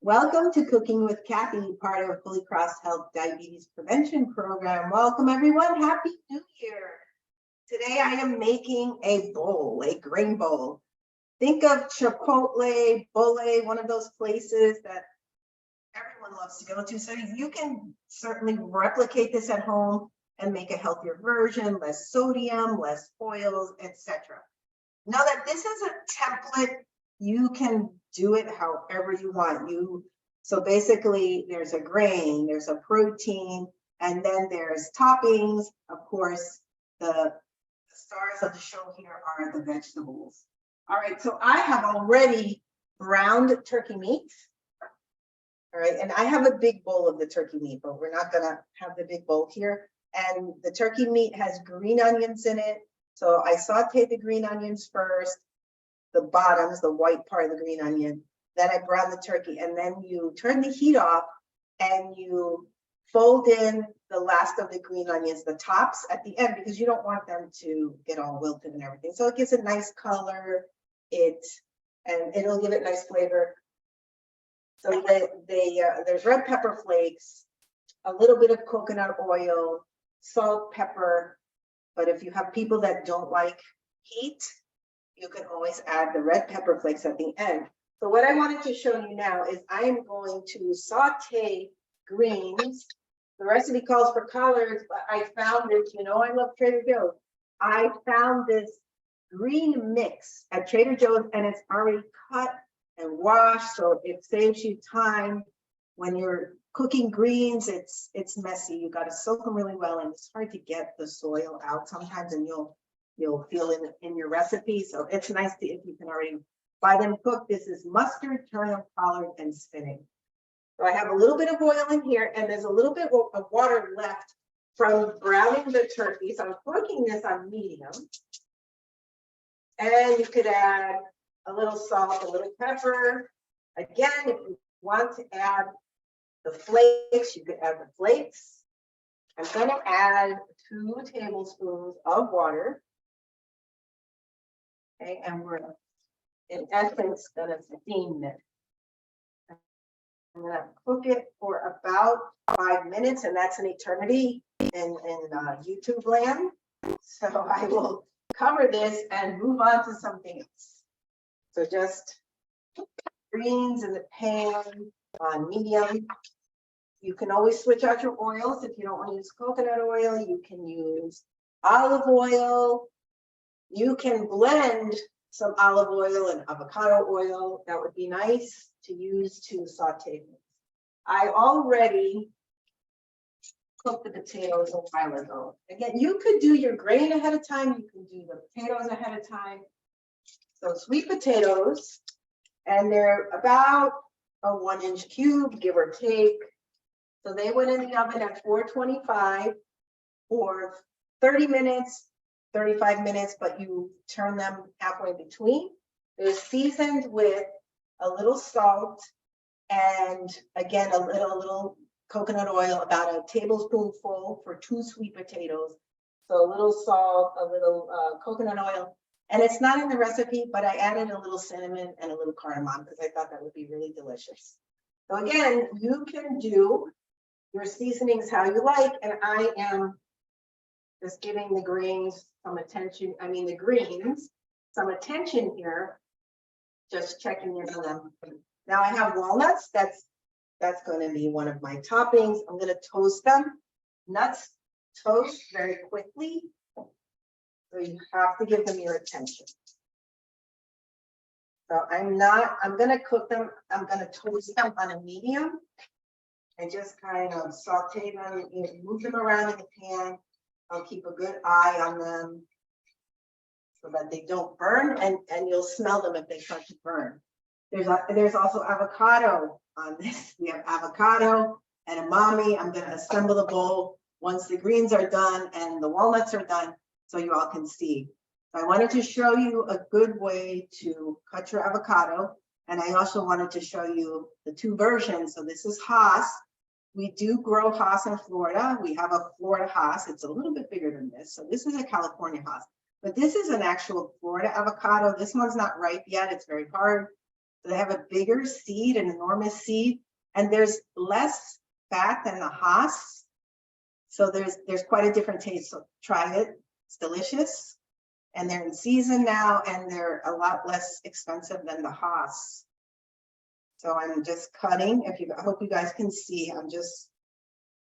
Welcome to Cooking with Cathy, part of Holy Cross Health Diabetes Prevention Program. Welcome everyone, Happy New Year. Today I am making a bowl, a grain bowl. Think of Chipotle, Bole, one of those places that everyone loves to go to. So you can certainly replicate this at home and make a healthier version, less sodium, less oils, etc. Now that this is a template, you can do it however you want. So basically there's a grain, there's a protein, and then there's toppings. Of course, the stars of the show here are the vegetables. All right, so I have already browned turkey meat. All right, and I have a big bowl of the turkey meat, but we're not gonna have the big bowl here. And the turkey meat has green onions in it. So I sauteed the green onions first, the bottoms, the white part of the green onion. Then I brown the turkey, and then you turn the heat off and you fold in the last of the green onions, the tops at the end, because you don't want them to get all wilted and everything. So it gives a nice color, and it'll give it nice flavor. So there's red pepper flakes, a little bit of coconut oil, salt, pepper. But if you have people that don't like heat, you can always add the red pepper flakes at the end. So what I wanted to show you now is I am going to saute greens. The recipe calls for collards, but I found this, I love Trader Joe's. I found this green mix at Trader Joe's, and it's already cut and washed, so it saves you time. When you're cooking greens, it's messy. You got to soak them really well, and it's hard to get the soil out sometimes, and you'll feel it in your recipe. So it's nice if you can already buy them cooked. This is mustard, turnip, collard, and spinach. So I have a little bit of oil in here, and there's a little bit of water left from browning the turkey. So I'm cooking this on medium. And you could add a little salt, a little pepper. Again, if you want to add the flakes, you could add the flakes. I'm going to add 2 tablespoons of water. Okay, and we're in essence going to steam this. I'm going to cook it for about 5 minutes, and that's an eternity in YouTube land. So I will cover this and move on to something else. So just greens in the pan on medium. You can always switch out your oils. If you don't want to use coconut oil, you can use olive oil. You can blend some olive oil and avocado oil. That would be nice to use to saute. I already cooked the potatoes a while ago. Again, you could do your grain ahead of time. You can do the potatoes ahead of time. So sweet potatoes, and they're about a 1-inch cube, give or take. So they went in the oven at 425 for 30 minutes, 35 minutes, but you turn them halfway between. They're seasoned with a little salt, and again, a little coconut oil, about a tablespoonful for 2 sweet potatoes. So a little salt, a little coconut oil. And it's not in the recipe, but I added a little cinnamon and a little cardamom because I thought that would be really delicious. So again, you can do your seasonings how you like, and I am just giving the greens some attention. The greens some attention here, just checking in on them. Now I have walnuts. That's going to be one of my toppings. I'm going to toast them. Nuts toast very quickly. So you have to give them your attention. So I'm going to cook them. I'm going to toast them on a medium and just kind of saute them, move them around in the pan. I'll keep a good eye on them so that they don't burn, and you'll smell them if they start to burn. There's also avocado on this. We have avocado and edamame. I'm going to assemble the bowl once the greens are done and the walnuts are done, so you all can see. So I wanted to show you a good way to cut your avocado. And I also wanted to show you the 2 versions. So this is Hass. We do grow Hass in Florida. We have a Florida Hass. It's a little bit bigger than this. So this is a California Hass. But this is an actual Florida avocado. This one's not ripe yet. It's very hard. So they have a bigger seed, an enormous seed, and there's less fat than the Haas. So there's quite a different taste. So try it. It's delicious. And they're in season now, and they're a lot less expensive than the Haas. So I'm just cutting. I hope you guys can see, I'm just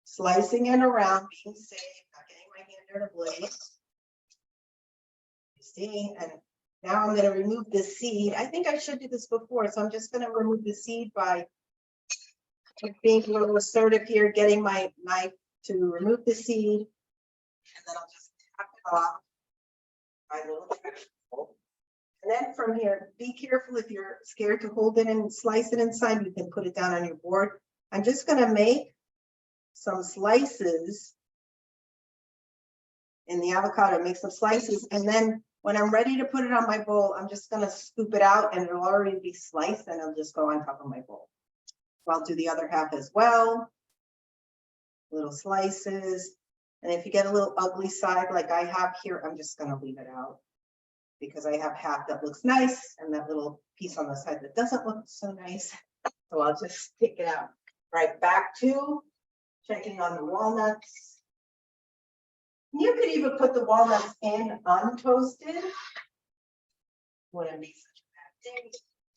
slicing it around, being safe, not getting my hand near the blade. You see, and now I'm going to remove the seed. I think I should do this before, so I'm just going to remove the seed by being a little assertive here, getting my knife to remove the seed, and then I'll just tap it off my little vegetable. And then from here, be careful if you're scared to hold it and slice it inside, you can put it down on your board. I'm just going to make some slices in the avocado, make some slices, and then when I'm ready to put it on my bowl, I'm just going to scoop it out and it'll already be sliced and it'll just go on top of my bowl. So I'll do the other half as well. Little slices. And if you get a little ugly side like I have here, I'm just going to leave it out because I have half that looks nice and that little piece on the side that doesn't look so nice. So I'll just take it out. Right, back to checking on the walnuts. You could even put the walnuts in untoasted. Wouldn't be such a bad thing.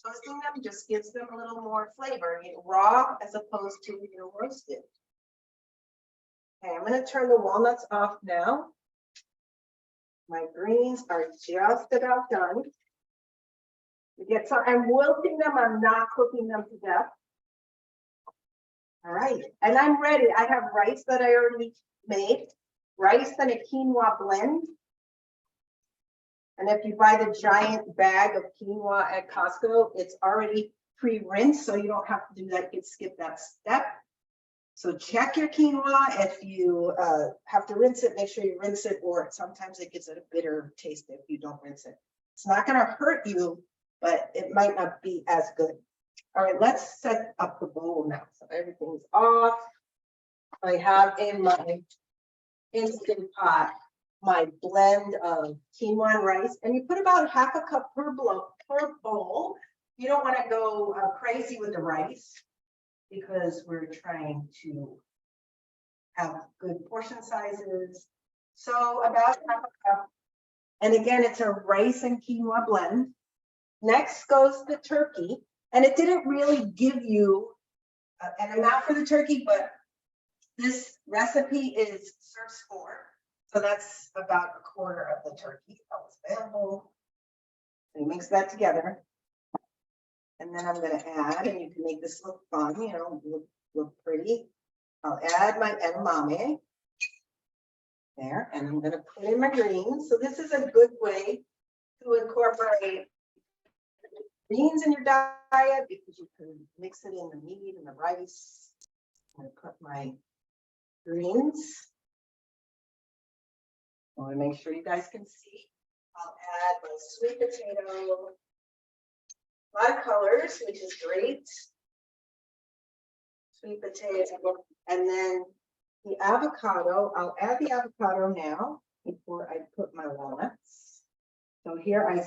Toasting them just gives them a little more flavor, raw as opposed to roasted. Okay, I'm going to turn the walnuts off now. My greens are just about done. You get some, I'm wilting them, I'm not cooking them to death. All right, and I'm ready. I have rice that I already made, rice and a quinoa blend. And if you buy the giant bag of quinoa at Costco, it's already pre-rinsed, so you don't have to do that. You can skip that step. So check your quinoa. If you have to rinse it, make sure you rinse it, or sometimes it gets a bitter taste if you don't rinse it. It's not going to hurt you, but it might not be as good. All right, let's set up the bowl now. So everything's off. I have in my Instant Pot my blend of quinoa and rice, and you put about half a cup per bowl. You don't want to go crazy with the rice because we're trying to have good portion sizes. So about half a cup. And again, it's a rice and quinoa blend. Next goes the turkey. And it didn't really give you an amount for the turkey, but this recipe is serves 4. So that's about a quarter of the turkey that was available. So you mix that together. And then I'm going to add, and you can make this look fun, look pretty. I'll add my edamame there, and I'm going to put in my greens. So this is a good way to incorporate greens in your diet because you can mix it in the meat and the rice. I'm going to put my greens. I want to make sure you guys can see. I'll add my sweet potato. A lot of colors, which is great. Sweet potato, and then the avocado. I'll add the avocado now before I put my walnuts. So here I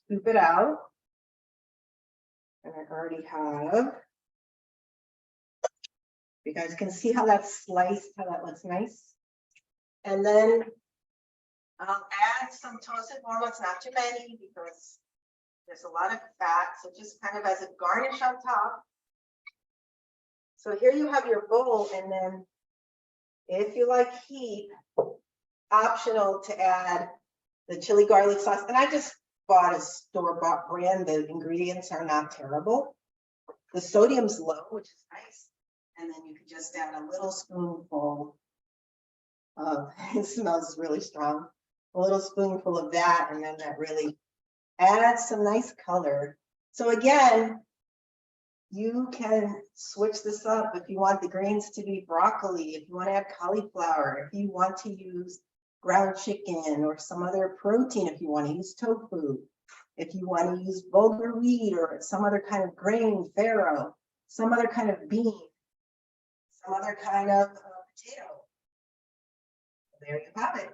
scoop it out. And I already have. You guys can see how that's sliced, how that looks nice. And then I'll add some toasted walnuts, not too many because there's a lot of fat. So just kind of as a garnish on top. So here you have your bowl, and then if you like heat, optional to add the chili garlic sauce. And I just bought a store-bought brand. The ingredients are not terrible. The sodium's low, which is nice. And then you could just add a little spoonful of, it smells really strong, a little spoonful of that, and then that really adds some nice color. So again, you can switch this up if you want the greens to be broccoli, if you want to add cauliflower, if you want to use ground chicken or some other protein, if you want to use tofu, if you want to use bulgur wheat or some other kind of grain, farro, some other kind of bean, some other kind of potato. There you have it.